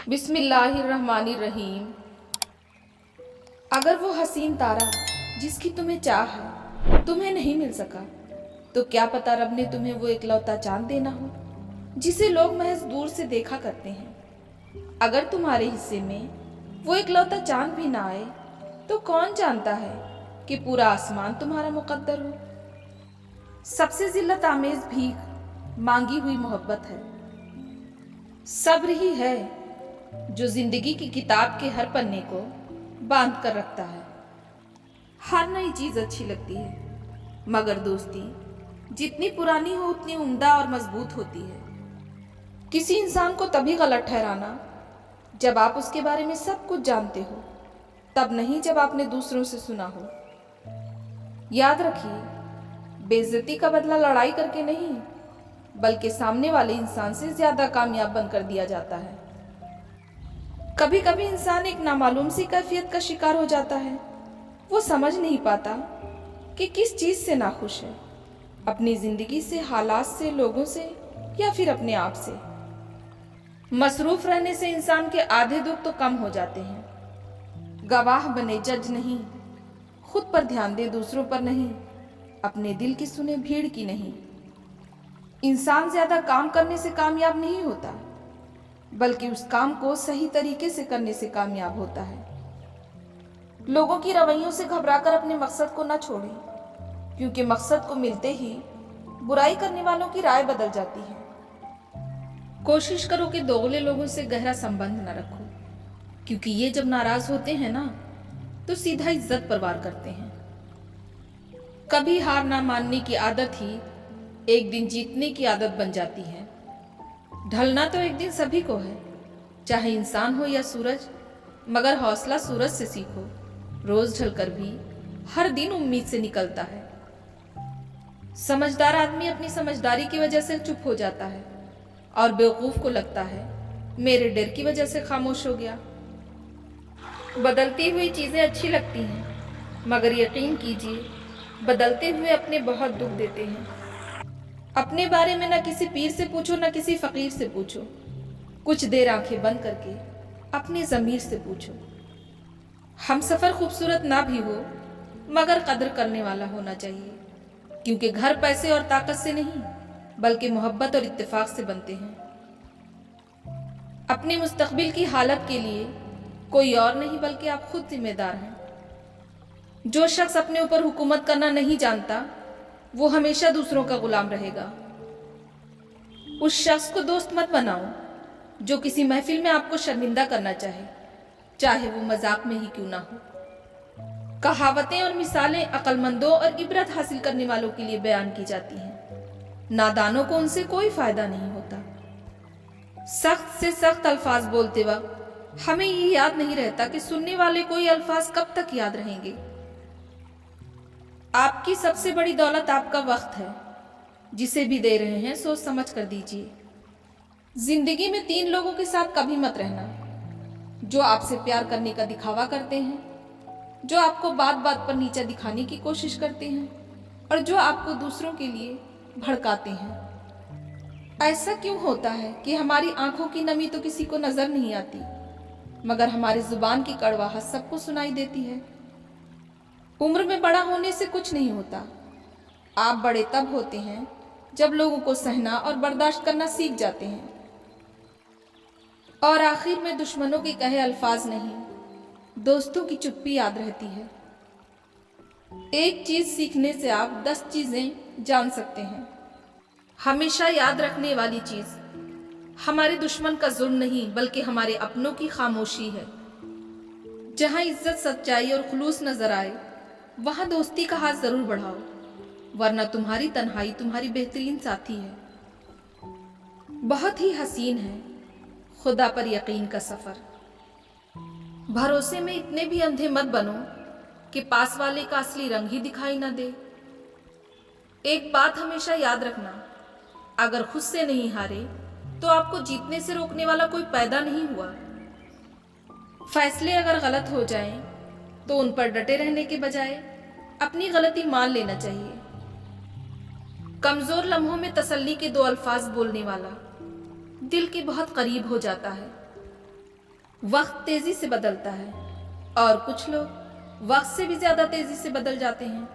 बिस्मिल्लाहिर्रहमानिर्रहीम। अगर वो हसीन तारा जिसकी तुम्हें चाह है तुम्हें नहीं मिल सका, तो क्या पता रब ने तुम्हें वो इकलौता चांद देना हो जिसे लोग महज दूर से देखा करते हैं। अगर तुम्हारे हिस्से में वो इकलौता चांद भी ना आए तो कौन जानता है कि पूरा आसमान तुम्हारा मुकद्दर हो। सबसे जिल्लत आमेज भीख मांगी हुई मोहब्बत है। सब्र ही है जो जिंदगी की किताब के हर पन्ने को बांध कर रखता है। हर नई चीज अच्छी लगती है, मगर दोस्ती जितनी पुरानी हो उतनी उम्दा और मजबूत होती है। किसी इंसान को तभी गलत ठहराना जब आप उसके बारे में सब कुछ जानते हो, तब नहीं जब आपने दूसरों से सुना हो। याद रखिए, बेइज्जती का बदला लड़ाई करके नहीं, बल्कि सामने वाले इंसान से ज्यादा कामयाब बनकर दिया जाता है। कभी कभी इंसान एक नामालूम सी कैफियत का शिकार हो जाता है। वो समझ नहीं पाता कि किस चीज से नाखुश है, अपनी जिंदगी से, हालात से, लोगों से, या फिर अपने आप से। मसरूफ रहने से इंसान के आधे दुख तो कम हो जाते हैं। गवाह बने, जज नहीं, खुद पर ध्यान दे, दूसरों पर नहीं, अपने दिल की सुने, भीड़ की नहीं। इंसान ज्यादा काम करने से कामयाब नहीं होता, बल्कि उस काम को सही तरीके से करने से कामयाब होता है। लोगों की रवैयों से घबराकर अपने मकसद को न छोड़ें, क्योंकि मकसद को मिलते ही बुराई करने वालों की राय बदल जाती है। कोशिश करो कि दोगले लोगों से गहरा संबंध न रखो, क्योंकि ये जब नाराज होते हैं ना, तो सीधा इज्जत पर वार करते हैं। कभी हार ना मानने की आदत ही एक दिन जीतने की आदत बन जाती है। ढलना तो एक दिन सभी को है, चाहे इंसान हो या सूरज, मगर हौसला सूरज से सीखो। रोज ढलकर भी हर दिन उम्मीद से निकलता है। समझदार आदमी अपनी समझदारी की वजह से चुप हो जाता है, और बेवकूफ को लगता है मेरे डर की वजह से खामोश हो गया। बदलती हुई चीजें अच्छी लगती हैं, मगर यकीन कीजिए, बदलते हुए अपने बहुत दुख देते हैं। अपने बारे में न किसी पीर से पूछो, न किसी फकीर से पूछो। कुछ देर आंखें बंद करके अपने ज़मीर से पूछो। हम सफ़र खूबसूरत ना भी हो, मगर कदर करने वाला होना चाहिए, क्योंकि घर पैसे और ताकत से नहीं, बल्कि मोहब्बत और इत्तेफाक से बनते हैं। अपने मुस्तकबिल की हालत के लिए कोई और नहीं, बल्कि आप खुद जिम्मेदार हैं। जो शख्स अपने ऊपर हुकूमत करना नहीं जानता, वो हमेशा दूसरों का गुलाम रहेगा। उस शख्स को दोस्त मत बनाओ जो किसी महफिल में आपको शर्मिंदा करना चाहे वो मजाक में ही क्यों ना हो। कहावतें और मिसालें अक्लमंदों और इबरत हासिल करने वालों के लिए बयान की जाती हैं। नादानों को उनसे कोई फायदा नहीं होता। सख्त से सख्त अल्फाज बोलते वक्त हमें ये याद नहीं रहता कि सुनने वाले को ये अल्फाज कब तक याद रहेंगे। आपकी सबसे बड़ी दौलत आपका वक्त है। जिसे भी दे रहे हैं सोच समझ कर दीजिए। जिंदगी में 3 लोगों के साथ कभी मत रहना, जो आपसे प्यार करने का दिखावा करते हैं, जो आपको बात बात पर नीचा दिखाने की कोशिश करते हैं, और जो आपको दूसरों के लिए भड़काते हैं। ऐसा क्यों होता है कि हमारी आंखों की नमी तो किसी को नजर नहीं आती, मगर हमारी जुबान की कड़वाहट सबको सुनाई देती है। उम्र में बड़ा होने से कुछ नहीं होता। आप बड़े तब होते हैं जब लोगों को सहना और बर्दाश्त करना सीख जाते हैं। और आखिर में दुश्मनों के कहे अल्फाज नहीं, दोस्तों की चुप्पी याद रहती है। एक चीज सीखने से आप 10 चीजें जान सकते हैं। हमेशा याद रखने वाली चीज हमारे दुश्मन का जुल्म नहीं, बल्कि हमारे अपनों की खामोशी है। जहां इज्जत, सच्चाई और खुलूस नजर आए, वहां दोस्ती का हाथ जरूर बढ़ाओ, वरना तुम्हारी तन्हाई तुम्हारी बेहतरीन साथी है। बहुत ही हसीन है खुदा पर यकीन का सफर। भरोसे में इतने भी अंधे मत बनो कि पास वाले का असली रंग ही दिखाई न दे। एक बात हमेशा याद रखना, अगर खुद से नहीं हारे तो आपको जीतने से रोकने वाला कोई पैदा नहीं हुआ। फैसले अगर गलत हो जाएं, तो उन पर डटे रहने के बजाय अपनी गलती मान लेना चाहिए। कमजोर लम्हों में तसल्ली के 2 अल्फाज बोलने वाला दिल के बहुत करीब हो जाता है। वक्त तेजी से बदलता है और कुछ लोग वक्त से भी ज्यादा तेजी से बदल जाते हैं।